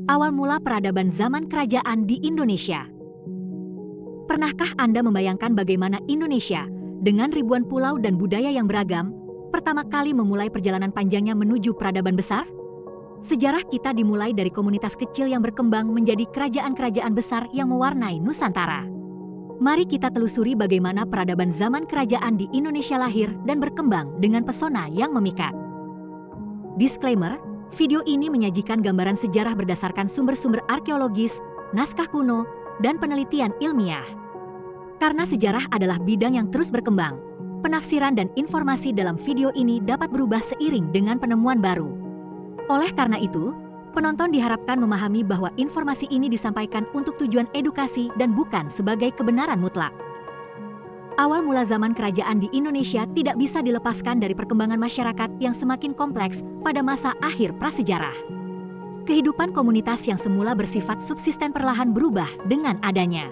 awal mula peradaban zaman kerajaan di Indonesia. Pernahkah Anda membayangkan bagaimana Indonesia, dengan ribuan pulau dan budaya yang beragam, pertama kali memulai perjalanan panjangnya menuju peradaban besar? Sejarah kita dimulai dari komunitas kecil yang berkembang menjadi kerajaan-kerajaan besar yang mewarnai Nusantara. Mari kita telusuri bagaimana peradaban zaman kerajaan di Indonesia lahir dan berkembang dengan pesona yang memikat. Disclaimer, video ini menyajikan gambaran sejarah berdasarkan sumber-sumber arkeologis, naskah kuno, dan penelitian ilmiah. Karena sejarah adalah bidang yang terus berkembang, penafsiran dan informasi dalam video ini dapat berubah seiring dengan penemuan baru. Oleh karena itu, penonton diharapkan memahami bahwa informasi ini disampaikan untuk tujuan edukasi dan bukan sebagai kebenaran mutlak. Awal mula zaman kerajaan di Indonesia tidak bisa dilepaskan dari perkembangan masyarakat yang semakin kompleks pada masa akhir prasejarah. Kehidupan komunitas yang semula bersifat subsisten perlahan berubah dengan adanya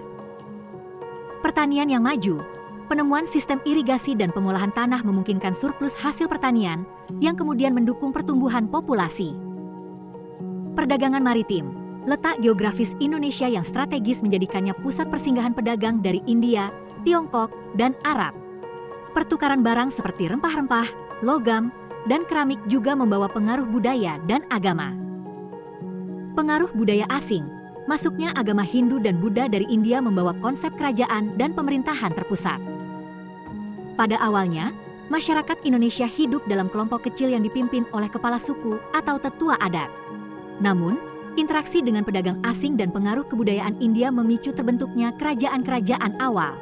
pertanian yang maju. Penemuan sistem irigasi dan pengolahan tanah memungkinkan surplus hasil pertanian yang kemudian mendukung pertumbuhan populasi. Perdagangan maritim, letak geografis Indonesia yang strategis menjadikannya pusat persinggahan pedagang dari India, Tiongkok, dan Arab. Pertukaran barang seperti rempah-rempah, logam, dan keramik juga membawa pengaruh budaya dan agama. Pengaruh budaya asing, masuknya agama Hindu dan Buddha dari India membawa konsep kerajaan dan pemerintahan terpusat. Pada awalnya, masyarakat Indonesia hidup dalam kelompok kecil yang dipimpin oleh kepala suku atau tetua adat. Namun, interaksi dengan pedagang asing dan pengaruh kebudayaan India memicu terbentuknya kerajaan-kerajaan awal.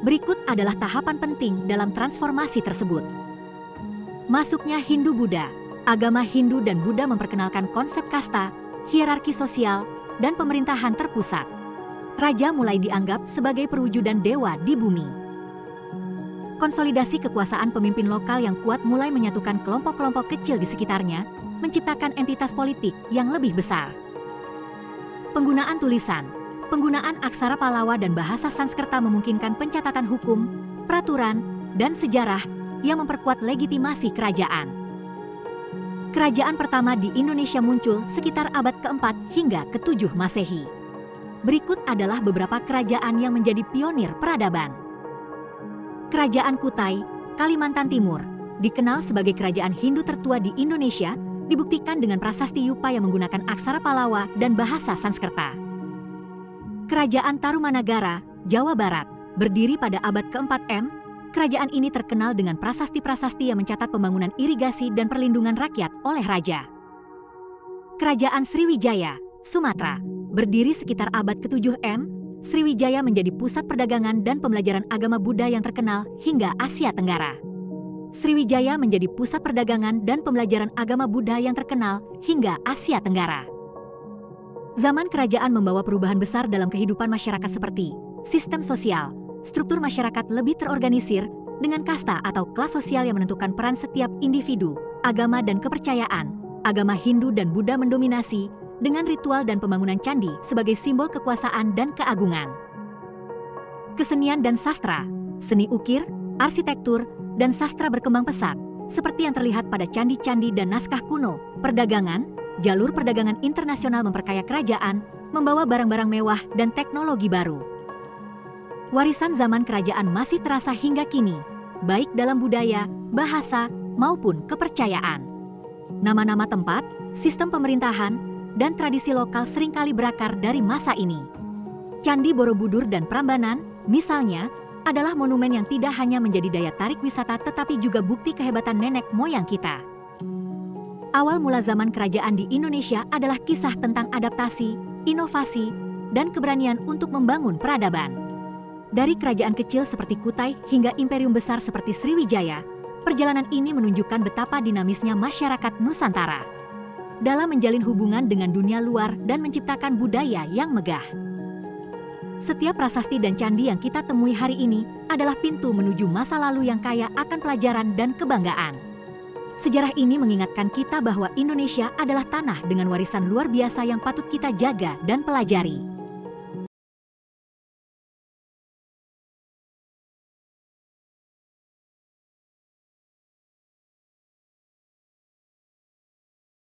Berikut adalah tahapan penting dalam transformasi tersebut. Masuknya Hindu-Buddha, agama Hindu dan Buddha memperkenalkan konsep kasta, hierarki sosial, dan pemerintahan terpusat. Raja mulai dianggap sebagai perwujudan dewa di bumi. Konsolidasi kekuasaan pemimpin lokal yang kuat mulai menyatukan kelompok-kelompok kecil di sekitarnya, menciptakan entitas politik yang lebih besar. Penggunaan tulisan, penggunaan aksara Pallawa dan bahasa Sanskerta memungkinkan pencatatan hukum, peraturan, dan sejarah yang memperkuat legitimasi kerajaan. Kerajaan pertama di Indonesia muncul sekitar abad ke-4 hingga ke-7 Masehi. Berikut adalah beberapa kerajaan yang menjadi pionir peradaban. Kerajaan Kutai, Kalimantan Timur, dikenal sebagai kerajaan Hindu tertua di Indonesia, dibuktikan dengan prasasti Yupa yang menggunakan aksara Pallawa dan bahasa Sanskerta. Kerajaan Tarumanagara, Jawa Barat, berdiri pada abad ke-4 M. Kerajaan ini terkenal dengan prasasti-prasasti yang mencatat pembangunan irigasi dan perlindungan rakyat oleh raja. Kerajaan Sriwijaya, Sumatera, berdiri sekitar abad ke-7 M. Sriwijaya menjadi pusat perdagangan dan pembelajaran agama Buddha yang terkenal hingga Asia Tenggara. Sriwijaya menjadi pusat perdagangan dan pembelajaran agama Buddha yang terkenal hingga Asia Tenggara. Zaman kerajaan membawa perubahan besar dalam kehidupan masyarakat seperti sistem sosial. Struktur masyarakat lebih terorganisir dengan kasta atau kelas sosial yang menentukan peran setiap individu, agama dan kepercayaan. Agama Hindu dan Buddha mendominasi dengan ritual dan pembangunan candi sebagai simbol kekuasaan dan keagungan. Kesenian dan sastra, seni ukir, arsitektur, dan sastra berkembang pesat, seperti yang terlihat pada candi-candi dan naskah kuno. Perdagangan, jalur perdagangan internasional memperkaya kerajaan, membawa barang-barang mewah dan teknologi baru. Warisan zaman kerajaan masih terasa hingga kini, baik dalam budaya, bahasa, maupun kepercayaan. Nama-nama tempat, sistem pemerintahan, dan tradisi lokal seringkali berakar dari masa ini. Candi Borobudur dan Prambanan, misalnya, adalah monumen yang tidak hanya menjadi daya tarik wisata tetapi juga bukti kehebatan nenek moyang kita. Awal mula zaman kerajaan di Indonesia adalah kisah tentang adaptasi, inovasi, dan keberanian untuk membangun peradaban. Dari kerajaan kecil seperti Kutai hingga imperium besar seperti Sriwijaya, perjalanan ini menunjukkan betapa dinamisnya masyarakat Nusantara dalam menjalin hubungan dengan dunia luar dan menciptakan budaya yang megah. Setiap prasasti dan candi yang kita temui hari ini adalah pintu menuju masa lalu yang kaya akan pelajaran dan kebanggaan. Sejarah ini mengingatkan kita bahwa Indonesia adalah tanah dengan warisan luar biasa yang patut kita jaga dan pelajari.